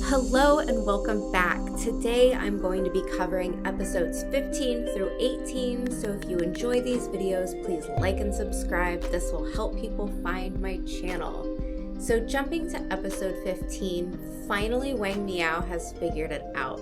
Hello and welcome back. Today I'm going to be covering episodes 15 through 18, so if you enjoy these videos, please like and subscribe. This will help people find my channel. So jumping to episode 15, finally Wang Miao has figured it out.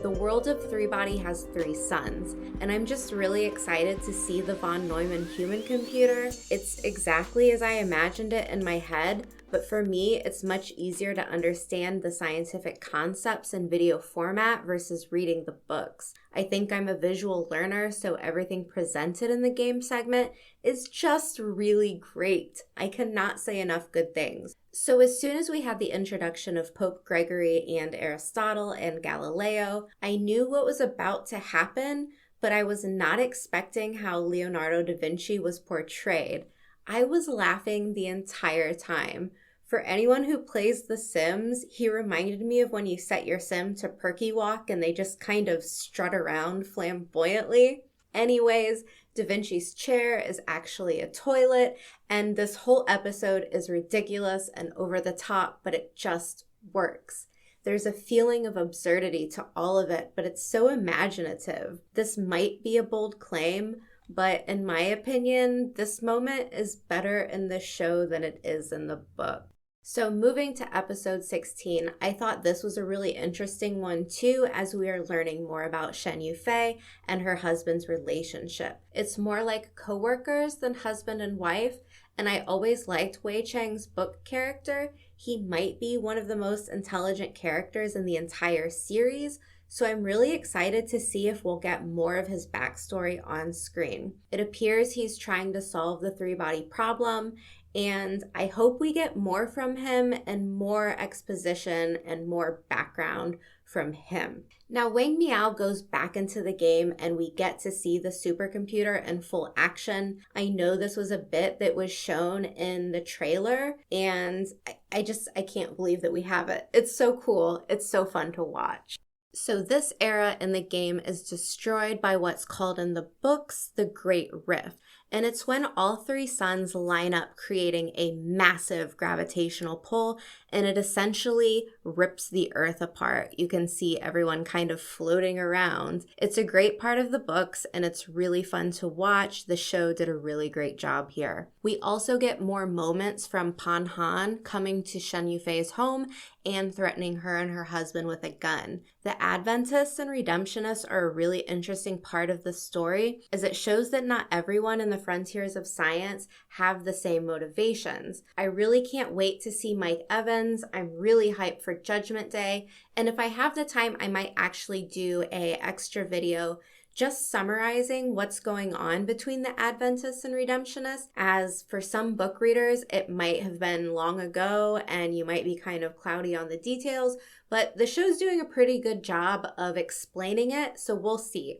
The world of Three Body has 3 suns, and I'm just really excited to see the von Neumann human computer. It's exactly as I imagined it in my head, but for me, it's much easier to understand the scientific concepts in video format versus reading the books. I think I'm a visual learner, so everything presented in the game segment is just really great. I cannot say enough good things. So as soon as we had the introduction of Pope Gregory and Aristotle and Galileo, I knew what was about to happen, but I was not expecting how Leonardo da Vinci was portrayed. I was laughing the entire time. For anyone who plays The Sims, he reminded me of when you set your sim to perky walk and they just kind of strut around flamboyantly. Anyways, Da Vinci's chair is actually a toilet, and this whole episode is ridiculous and over the top, but it just works. There's a feeling of absurdity to all of it, but it's so imaginative. This might be a bold claim, but in my opinion, this moment is better in the show than it is in the book. So moving to episode 16, I thought this was a really interesting one too, as we are learning more about Shen Yufei and her husband's relationship. It's more like co-workers than husband and wife, and I always liked Wei Chang's book character. He might be one of the most intelligent characters in the entire series, so I'm really excited to see if we'll get more of his backstory on screen. It appears he's trying to solve the three-body problem, and I hope we get more from him and more exposition and more background from him. Now, Wang Miao goes back into the game and we get to see the supercomputer in full action. I know this was a bit that was shown in the trailer, and I can't believe that we have it. It's so cool. It's so fun to watch. So this era in the game is destroyed by what's called in the books the Great Rift. And it's when all 3 suns line up, creating a massive gravitational pull, and it essentially rips the Earth apart. You can see everyone kind of floating around. It's a great part of the books, and it's really fun to watch. The show did a really great job here. We also get more moments from Pan Han coming to Shen Yufei's home and threatening her and her husband with a gun. The Adventists and Redemptionists are a really interesting part of the story, as it shows that not everyone in the frontiers of science have the same motivations. I really can't wait to see Mike Evans. I'm really hyped for Judgment Day, and if I have the time, I might actually do an extra video just summarizing what's going on between the Adventists and Redemptionists, as for some book readers, it might have been long ago and you might be kind of cloudy on the details, but the show's doing a pretty good job of explaining it, so we'll see.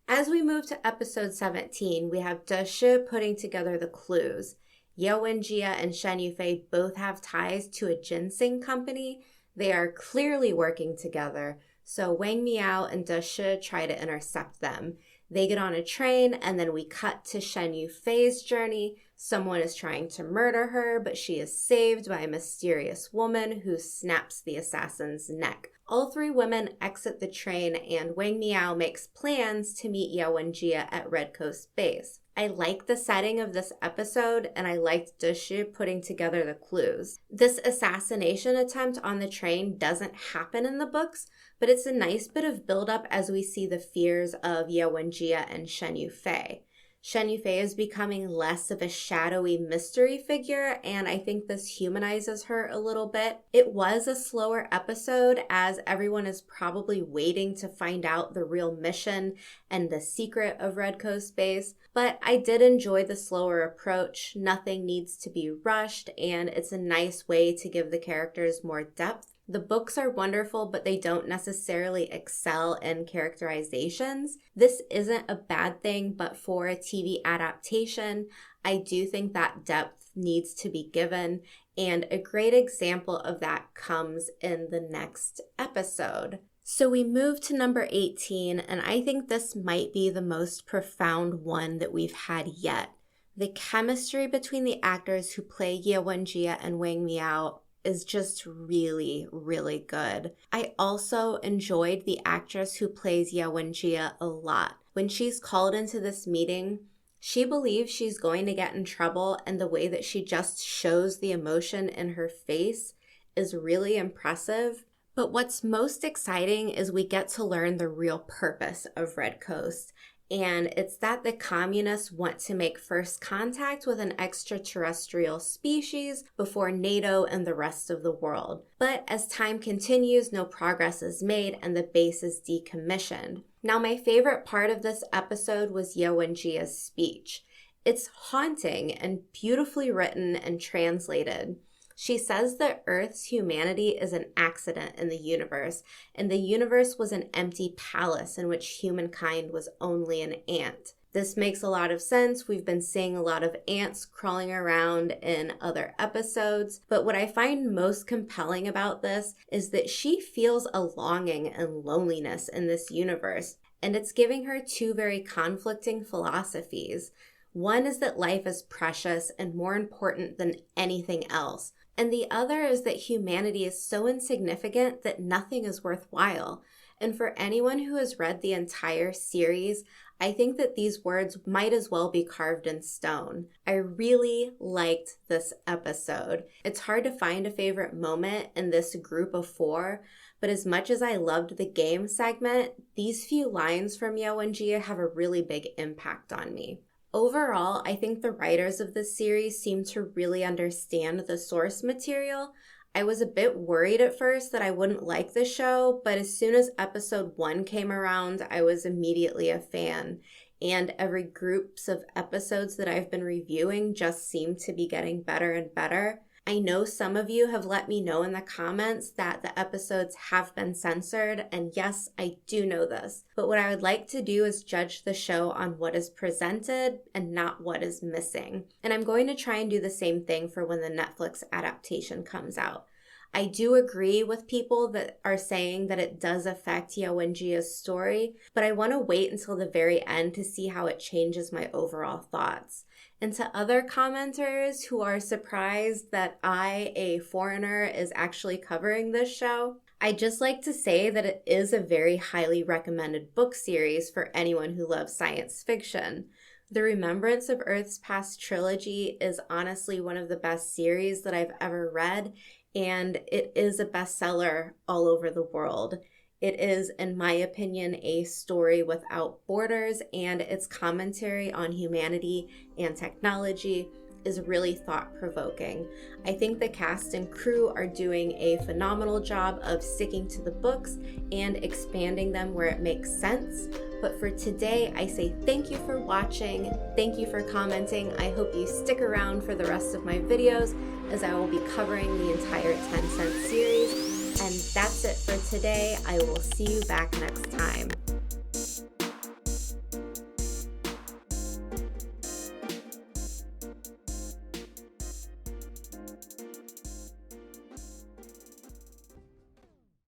As we move to episode 17, we have Deshi putting together the clues. Ye Wenjie and Shen Yufei both have ties to a ginseng company. They are clearly working together, so Wang Miao and Deshi try to intercept them. They get on a train, and then we cut to Shen Yufei's journey. Someone is trying to murder her, but she is saved by a mysterious woman who snaps the assassin's neck. All 3 women exit the train, and Wang Miao makes plans to meet Ye Wenjie at Red Coast Base. I like the setting of this episode, and I liked Deshi putting together the clues. This assassination attempt on the train doesn't happen in the books, but it's a nice bit of buildup as we see the fears of Ye Wenjie and Shen Yufei. Shen Yufei is becoming less of a shadowy mystery figure, and I think this humanizes her a little bit. It was a slower episode, as everyone is probably waiting to find out the real mission and the secret of Red Coast Base, but I did enjoy the slower approach. Nothing needs to be rushed, and it's a nice way to give the characters more depth. The books are wonderful, but they don't necessarily excel in characterizations. This isn't a bad thing, but for a TV adaptation, I do think that depth needs to be given, and a great example of that comes in the next episode. So we move to number 18, and I think this might be the most profound one that we've had yet. The chemistry between the actors who play Ye Wenjie and Wang Miao is just really, really good. I also enjoyed the actress who plays Yawenjia a lot. When she's called into this meeting, she believes she's going to get in trouble, and the way that she just shows the emotion in her face is really impressive. But what's most exciting is we get to learn the real purpose of Red Coast. And it's that the communists want to make first contact with an extraterrestrial species before NATO and the rest of the world. But as time continues, no progress is made and the base is decommissioned. Now, my favorite part of this episode was Yawenjia's speech. It's haunting and beautifully written and translated. She says that Earth's humanity is an accident in the universe, and the universe was an empty palace in which humankind was only an ant. This makes a lot of sense. We've been seeing a lot of ants crawling around in other episodes, but what I find most compelling about this is that she feels a longing and loneliness in this universe, and it's giving her two very conflicting philosophies. One is that life is precious and more important than anything else. And the other is that humanity is so insignificant that nothing is worthwhile. And for anyone who has read the entire series, I think that these words might as well be carved in stone. I really liked this episode. It's hard to find a favorite moment in this group of four, but as much as I loved the game segment, these few lines from Yawenjia have a really big impact on me. Overall, I think the writers of this series seem to really understand the source material. I was a bit worried at first that I wouldn't like the show, but as soon as episode 1 came around, I was immediately a fan. And every groups of episodes that I've been reviewing just seem to be getting better and better. I know some of you have let me know in the comments that the episodes have been censored, and yes, I do know this. But what I would like to do is judge the show on what is presented and not what is missing. And I'm going to try and do the same thing for when the Netflix adaptation comes out. I do agree with people that are saying that it does affect Yawenjia's story, but I want to wait until the very end to see how it changes my overall thoughts. And to other commenters who are surprised that I, a foreigner, is actually covering this show, I'd just like to say that it is a very highly recommended book series for anyone who loves science fiction. The Remembrance of Earth's Past trilogy is honestly one of the best series that I've ever read, and it is a bestseller all over the world. It is, in my opinion, a story without borders, and its commentary on humanity and technology is really thought-provoking. I think the cast and crew are doing a phenomenal job of sticking to the books and expanding them where it makes sense. But for today, I say thank you for watching. Thank you for commenting. I hope you stick around for the rest of my videos, as I will be covering the entire Tencent series. And that's it for today. I will see you back next time.